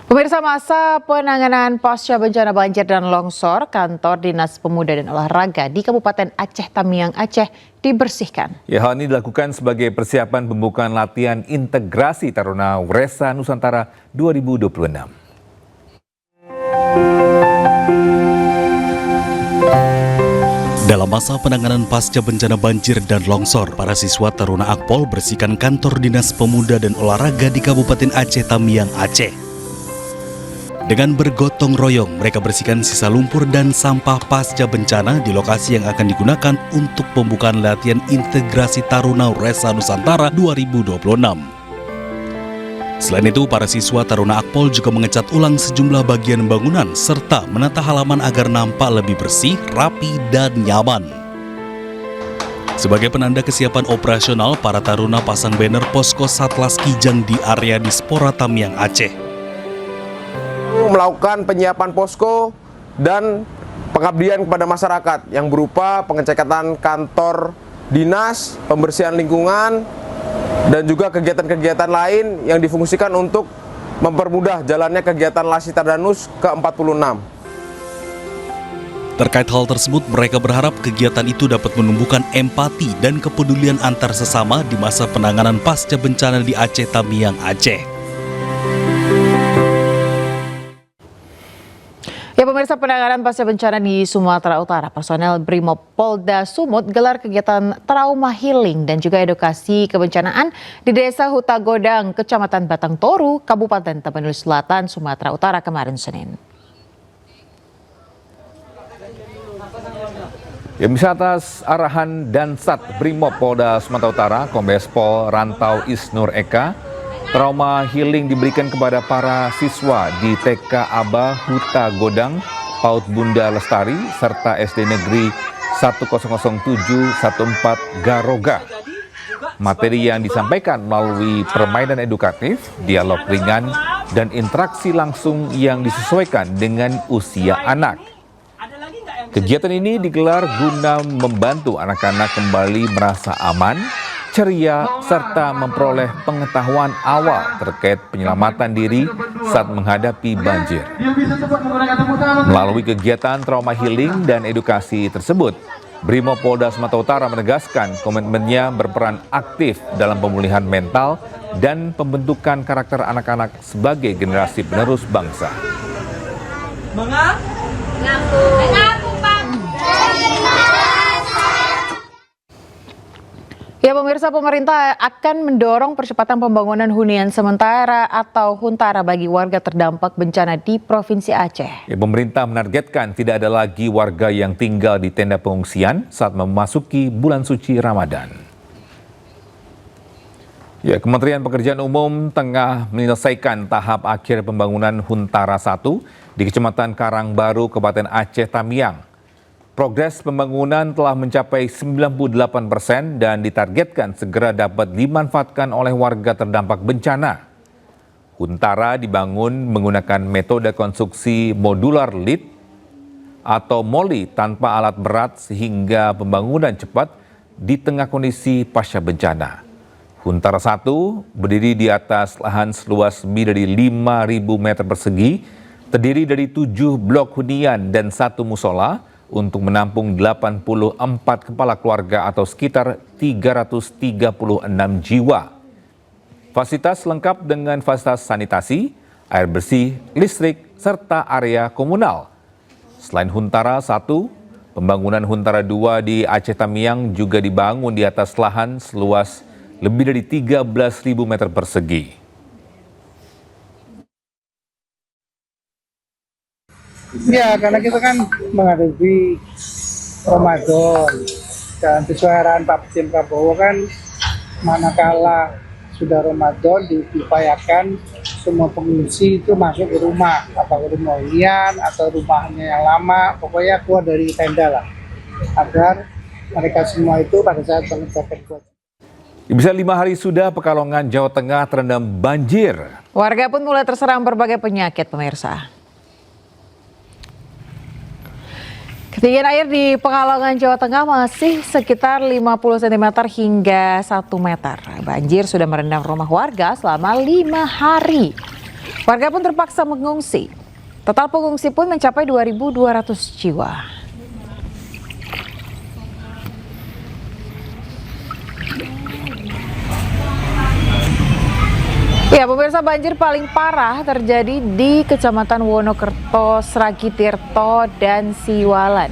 Pemirsa, masa penanganan pasca bencana banjir dan longsor, kantor Dinas Pemuda dan Olahraga di Kabupaten Aceh Tamiang, Aceh dibersihkan. Ya, hal ini dilakukan sebagai persiapan pembukaan latihan integrasi Taruna Wresa Nusantara 2026. Dalam masa penanganan pasca bencana banjir dan longsor, para siswa Taruna Akpol bersihkan kantor Dinas Pemuda dan Olahraga di Kabupaten Aceh Tamiang, Aceh. Dengan bergotong royong, mereka bersihkan sisa lumpur dan sampah pasca bencana di lokasi yang akan digunakan untuk pembukaan latihan integrasi Taruna Wresa Nusantara 2026. Selain itu, para siswa Taruna Akpol juga mengecat ulang sejumlah bagian bangunan serta menata halaman agar nampak lebih bersih, rapi, dan nyaman. Sebagai penanda kesiapan operasional, para Taruna pasang banner posko Satlas Kijang di area Dispora Tamiang, Aceh. Melakukan penyiapan posko dan pengabdian kepada masyarakat yang berupa pengecekatan kantor dinas, pembersihan lingkungan, dan juga kegiatan-kegiatan lain yang difungsikan untuk mempermudah jalannya kegiatan Lasi Tardanus ke-46. Terkait hal tersebut, mereka berharap kegiatan itu dapat menumbuhkan empati dan kepedulian antar sesama di masa penanganan pasca bencana di Aceh Tamiang, Aceh. Ya, pemirsa, penanganan pasca bencana di Sumatera Utara, personel Brimob Polda Sumut gelar kegiatan trauma healing dan juga edukasi kebencanaan di Desa Huta Godang, Kecamatan Batang Toru, Kabupaten Tapanuli Selatan, Sumatera Utara kemarin Senin. Ya, bisa atas arahan Dansat Brimob Polda Sumatera Utara, Kombes Pol Rantau Isnur Eka, trauma healing diberikan kepada para siswa di TK Aba Huta Godang, PAUD Bunda Lestari, serta SD Negeri 100714 Garoga. Materi yang disampaikan melalui permainan edukatif, dialog ringan, dan interaksi langsung yang disesuaikan dengan usia anak. Kegiatan ini digelar guna membantu anak-anak kembali merasa aman, ceria, serta memperoleh pengetahuan awal terkait penyelamatan diri saat menghadapi banjir. Melalui kegiatan trauma healing dan edukasi tersebut, Brimob Polda Sumatera Utara menegaskan komitmennya berperan aktif dalam pemulihan mental dan pembentukan karakter anak-anak sebagai generasi penerus bangsa. Ya, pemirsa, pemerintah akan mendorong percepatan pembangunan hunian sementara atau huntara bagi warga terdampak bencana di Provinsi Aceh. Ya, pemerintah menargetkan tidak ada lagi warga yang tinggal di tenda pengungsian saat memasuki bulan suci Ramadan. Ya, Kementerian Pekerjaan Umum tengah menyelesaikan tahap akhir pembangunan Huntara 1 di Kecamatan Karangbaru, Kabupaten Aceh Tamiang. Progres pembangunan telah mencapai 98% dan ditargetkan segera dapat dimanfaatkan oleh warga terdampak bencana. Huntara dibangun menggunakan metode konstruksi modular lead atau MOLI tanpa alat berat sehingga pembangunan cepat di tengah kondisi pasca bencana. Huntara 1 berdiri di atas lahan seluas lebih dari 5.000 meter persegi, terdiri dari 7 blok hunian dan 1 musola, untuk menampung 84 kepala keluarga atau sekitar 336 jiwa. Fasilitas lengkap dengan fasilitas sanitasi, air bersih, listrik, serta area komunal. Selain Huntara 1, pembangunan Huntara 2 di Aceh Tamiang juga dibangun di atas lahan seluas lebih dari 13.000 meter persegi. Ya, karena kita kan menghadapi Ramadan dan sesuai arahan Pak Presiden Prabowo kan, manakala sudah Ramadan diupayakan semua pengungsi itu masuk ke rumah, apakah rumah hunian atau rumahnya yang lama, pokoknya keluar dari tenda lah, agar mereka semua itu pada saat mengerjakan kewajiban. Bisa 5 hari sudah Pekalongan, Jawa Tengah terendam banjir. Warga pun mulai terserang berbagai penyakit, pemirsa. Ketinggian air di Pekalongan, Jawa Tengah masih sekitar 50 cm hingga 1 meter. Banjir sudah merendam rumah warga selama 5 hari. Warga pun terpaksa mengungsi. Total pengungsi pun mencapai 2.200 jiwa. Ya, pemirsa, banjir paling parah terjadi di Kecamatan Wonokerto, Sragitirto, dan Siwalan.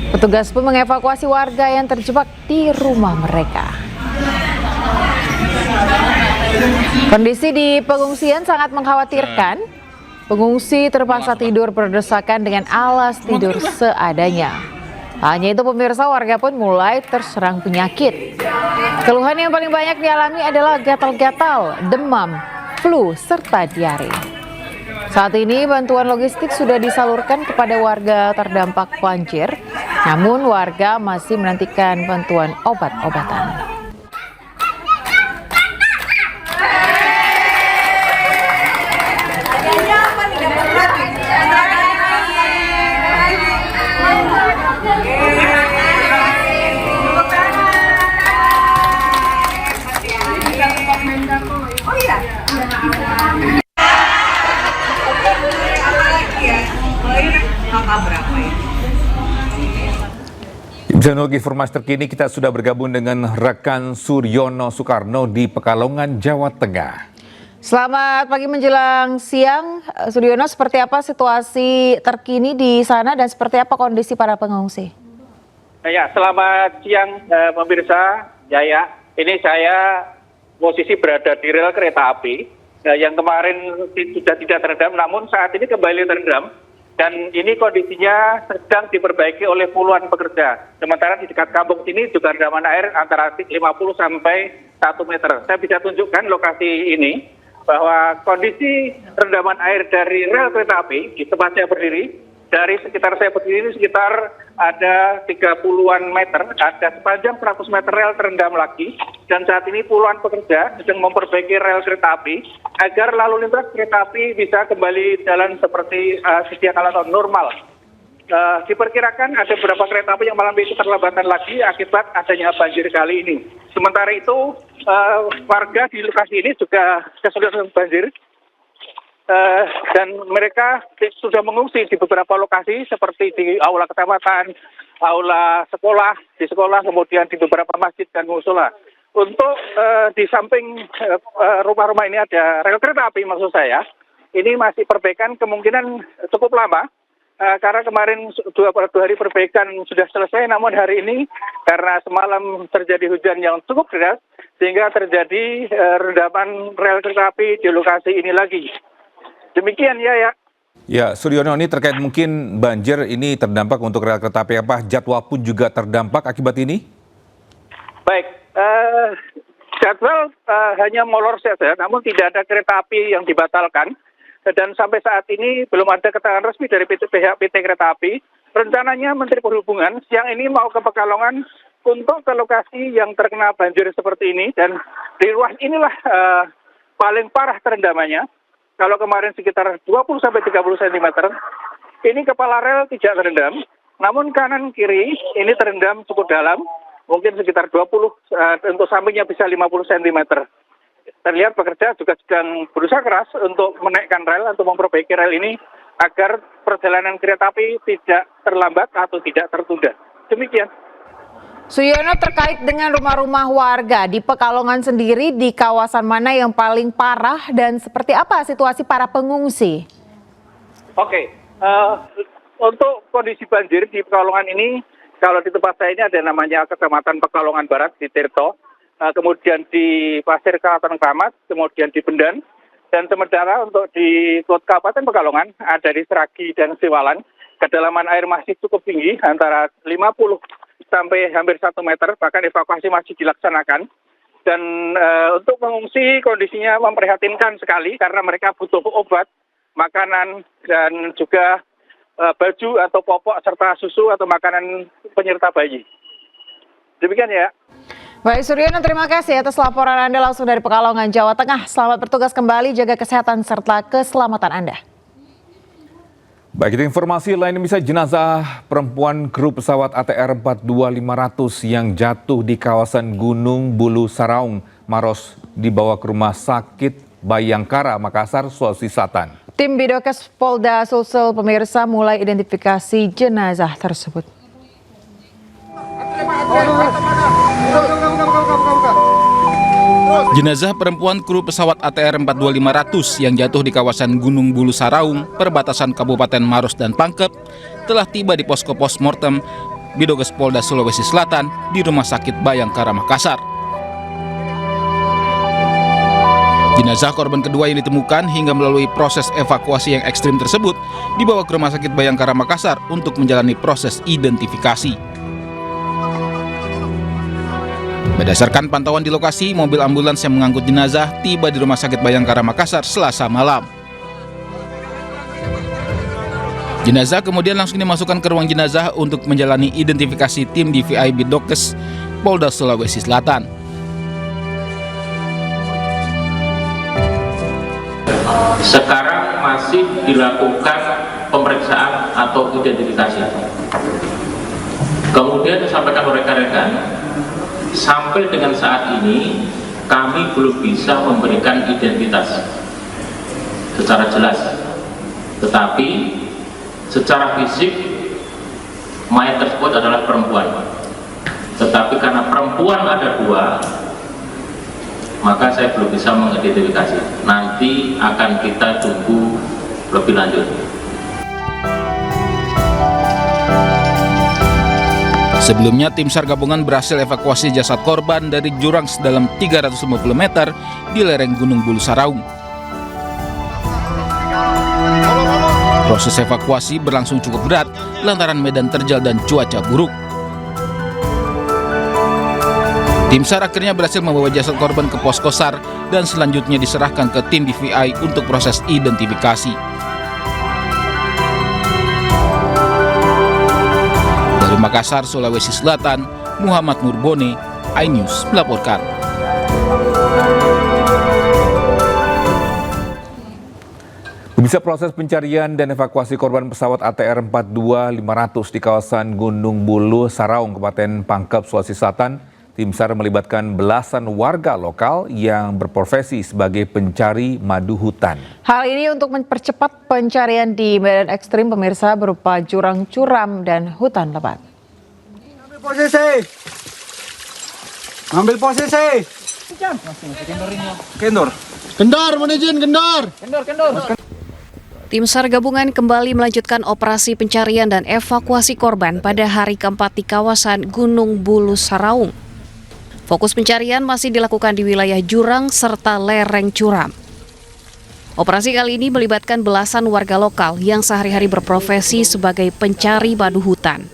Petugas pun mengevakuasi warga yang terjebak di rumah mereka. Kondisi di pengungsian sangat mengkhawatirkan. Pengungsi terpaksa tidur berdesakan dengan alas tidur seadanya. Hanya itu, pemirsa, warga pun mulai terserang penyakit. Keluhan yang paling banyak dialami adalah gatal-gatal, demam, flu, serta diare. Saat ini bantuan logistik sudah disalurkan kepada warga terdampak banjir, namun warga masih menantikan bantuan obat-obatan. Untuk informasi terkini, kita sudah bergabung dengan rekan Suryono Soekarno di Pekalongan, Jawa Tengah. Selamat pagi menjelang siang, Suryono, seperti apa situasi terkini di sana dan seperti apa kondisi para pengungsi? Ya, selamat siang pemirsa. Jaya, ini saya posisi berada di rel kereta api yang kemarin sudah tidak terendam, namun saat ini kembali terendam. Dan ini kondisinya sedang diperbaiki oleh puluhan pekerja. Sementara di dekat kampung sini juga rendaman air antara 50 sampai 1 meter. Saya bisa tunjukkan lokasi ini bahwa kondisi rendaman air dari rel kereta api di tempat saya berdiri, dari sekitar saya berdiri ini sekitar ada 30-an meter, ada sepanjang 100 meter rel terendam lagi. Dan saat ini puluhan pekerja sedang memperbaiki rel kereta api agar lalu lintas kereta api bisa kembali jalan seperti sedia kala atau normal. Diperkirakan ada beberapa kereta api yang mengalami keterlambatan lagi akibat adanya banjir kali ini. Sementara itu warga di lokasi ini juga kesulitan banjir dan mereka sudah mengungsi di beberapa lokasi seperti di aula kecamatan, aula sekolah, di sekolah, kemudian di beberapa masjid dan musola. Untuk di samping rumah-rumah ini ada rel kereta api, maksud saya, ini masih perbaikan kemungkinan cukup lama, karena kemarin 2 hari perbaikan sudah selesai, namun hari ini karena semalam terjadi hujan yang cukup deras, sehingga terjadi rendaman rel kereta api di lokasi ini lagi. Demikian ya. Ya, Suryono, ini terkait mungkin banjir ini terdampak untuk rel kereta api, apa jadwal pun juga terdampak akibat ini? Baik. Jadwal hanya molor saja, namun tidak ada kereta api yang dibatalkan. Dan sampai saat ini belum ada keterangan resmi dari pihak PT Kereta Api. Rencananya Menteri Perhubungan siang ini mau ke Pekalongan untuk ke lokasi yang terkena banjir seperti ini. Dan di ruas inilah paling parah terendamannya. Kalau kemarin sekitar 20-30 cm, ini kepala rel tidak terendam. Namun kanan kiri ini terendam cukup dalam. Mungkin sekitar 20, untuk sampingnya bisa 50 cm. Terlihat pekerja juga sedang berusaha keras untuk menaikkan rel, untuk memperbaiki rel ini, agar perjalanan kereta api tidak terlambat atau tidak tertunda. Demikian. Suyono, terkait dengan rumah-rumah warga di Pekalongan sendiri, di kawasan mana yang paling parah dan seperti apa situasi para pengungsi? Oke, untuk kondisi banjir di Pekalongan ini, kalau di tempat saya ini ada namanya Kecamatan Pekalongan Barat di Tirto, kemudian di Pasir Keraton Kramat, kemudian di Bendan, dan sementara untuk di Kabupaten Pekalongan ada di Sragi dan Siwalan. Kedalaman air masih cukup tinggi, antara 50 sampai hampir 1 meter, bahkan evakuasi masih dilaksanakan. Dan untuk pengungsi kondisinya memprihatinkan sekali karena mereka butuh obat, makanan, dan juga baju atau popok serta susu atau makanan penyerta bayi. Demikian ya. Baik, Suryono, terima kasih atas laporan Anda langsung dari Pekalongan, Jawa Tengah. Selamat bertugas kembali, jaga kesehatan serta keselamatan Anda. Baik, itu informasi lain, bisa jenazah perempuan kru pesawat ATR 42500 yang jatuh di kawasan Gunung Bulu Saraung, Maros, dibawa ke rumah sakit Bayangkara, Makassar, Sulawesi Selatan. Tim Bidokes Polda Sulsel pemirsa mulai identifikasi jenazah tersebut. Jenazah perempuan kru pesawat ATR 42500 yang jatuh di kawasan Gunung Bulu Saraung, perbatasan Kabupaten Maros dan Pangkep, telah tiba di posko postmortem Bidokes Polda Sulawesi Selatan di Rumah Sakit Bayangkara, Makassar. Jenazah korban kedua yang ditemukan hingga melalui proses evakuasi yang ekstrim tersebut dibawa ke Rumah Sakit Bayangkara, Makassar untuk menjalani proses identifikasi. Berdasarkan pantauan di lokasi, mobil ambulans yang mengangkut jenazah tiba di Rumah Sakit Bayangkara, Makassar Selasa malam. Jenazah kemudian langsung dimasukkan ke ruang jenazah untuk menjalani identifikasi tim DVI Bidokes Polda Sulawesi Selatan. Sekarang masih dilakukan pemeriksaan atau identifikasi. Kemudian disampaikan oleh rekan-rekan, sampai dengan saat ini kami belum bisa memberikan identitas secara jelas. Tetapi secara fisik mayat tersebut adalah perempuan. Tetapi karena perempuan ada dua, maka saya belum bisa mengidentifikasi. Nanti akan kita tunggu lebih lanjut. Sebelumnya, tim SAR gabungan berhasil evakuasi jasad korban dari jurang sedalam 350 meter di lereng Gunung Bulu Saraung. Proses evakuasi berlangsung cukup berat lantaran medan terjal dan cuaca buruk. Tim SAR akhirnya berhasil membawa jasad korban ke posko SAR dan selanjutnya diserahkan ke tim DVI untuk proses identifikasi. Dari Makassar, Sulawesi Selatan, Muhammad Nurbone, iNews melaporkan. Bisa proses pencarian dan evakuasi korban pesawat ATR 42500 di kawasan Gunung Bulu Saraung, Kabupaten Pangkep, Sulawesi Selatan. Tim SAR melibatkan belasan warga lokal yang berprofesi sebagai pencari madu hutan. Hal ini untuk mempercepat pencarian di medan ekstrim pemirsa berupa jurang curam dan hutan lebat. Ambil posisi. Ambil posisi. Kendor. Kendor, mana izin kendor. Kendor. Tim SAR gabungan kembali melanjutkan operasi pencarian dan evakuasi korban pada hari keempat di kawasan Gunung Bulu Saraung. Fokus pencarian masih dilakukan di wilayah jurang serta lereng curam. Operasi kali ini melibatkan belasan warga lokal yang sehari-hari berprofesi sebagai pencari madu hutan.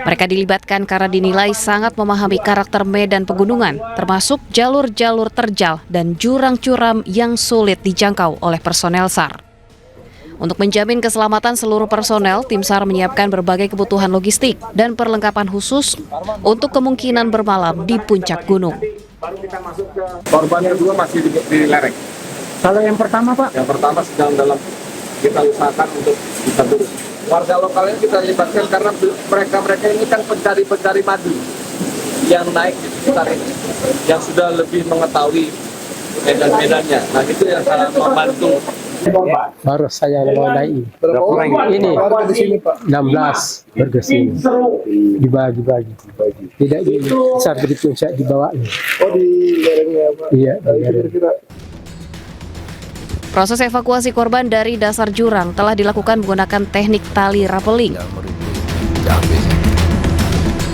Mereka dilibatkan karena dinilai sangat memahami karakter medan pegunungan, termasuk jalur-jalur terjal dan jurang curam yang sulit dijangkau oleh personel SAR. Untuk menjamin keselamatan seluruh personel, tim SAR menyiapkan berbagai kebutuhan logistik dan perlengkapan khusus untuk kemungkinan bermalam di puncak gunung. Korban kedua masih di lereng. Kalau yang pertama, Pak? Yang pertama sedang dalam kita usahakan untuk bisa turun. Warga lokalnya kita libatkan karena mereka ini kan pencari madu yang naik di sekitar ini, yang sudah lebih mengetahui medan-medannya. Nah itu yang sangat membantu. Baru saya mulai ini 16 bergesini dibagi-bagi, tidak di saat di puncak dibawa. Oh di lerengnya Pak? Iya di lereng. Proses evakuasi korban dari dasar jurang telah dilakukan menggunakan teknik tali rapeling.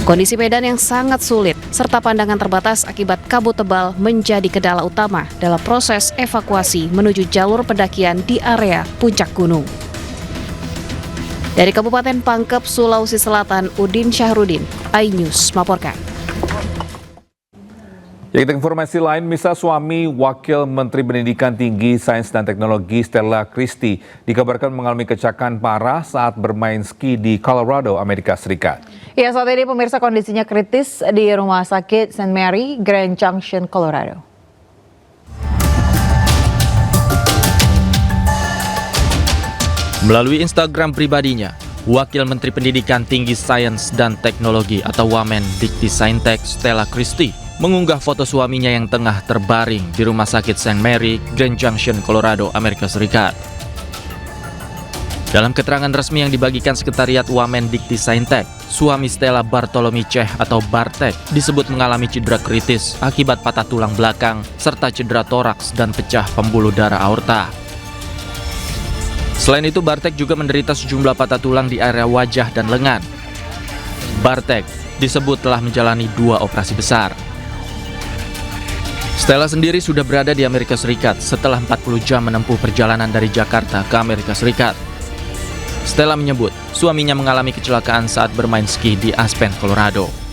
Kondisi medan yang sangat sulit serta pandangan terbatas akibat kabut tebal menjadi kendala utama dalam proses evakuasi menuju jalur pendakian di area puncak gunung. Dari Kabupaten Pangkep, Sulawesi Selatan, Udin Syahrudin, iNews melaporkan. Ya, kita informasi lain, misal suami Wakil Menteri Pendidikan Tinggi, Sains dan Teknologi Stella Christie dikabarkan mengalami kecelakaan parah saat bermain ski di Colorado, Amerika Serikat. Ya, saat ini pemirsa kondisinya kritis di Rumah Sakit St. Mary, Grand Junction, Colorado. Melalui Instagram pribadinya, Wakil Menteri Pendidikan Tinggi Sains dan Teknologi atau Wamen Dikti Saintek Stella Christie mengunggah foto suaminya yang tengah terbaring di Rumah Sakit St. Mary, Grand Junction, Colorado, Amerika Serikat. Dalam keterangan resmi yang dibagikan Sekretariat Wamen Dikti Saintek, suami Stella Bartolomei Cech atau Bartek disebut mengalami cedera kritis akibat patah tulang belakang serta cedera toraks dan pecah pembuluh darah aorta. Selain itu, Bartek juga menderita sejumlah patah tulang di area wajah dan lengan. Bartek disebut telah menjalani 2 operasi besar. Stella sendiri sudah berada di Amerika Serikat setelah 40 jam menempuh perjalanan dari Jakarta ke Amerika Serikat. Stella menyebut suaminya mengalami kecelakaan saat bermain ski di Aspen, Colorado.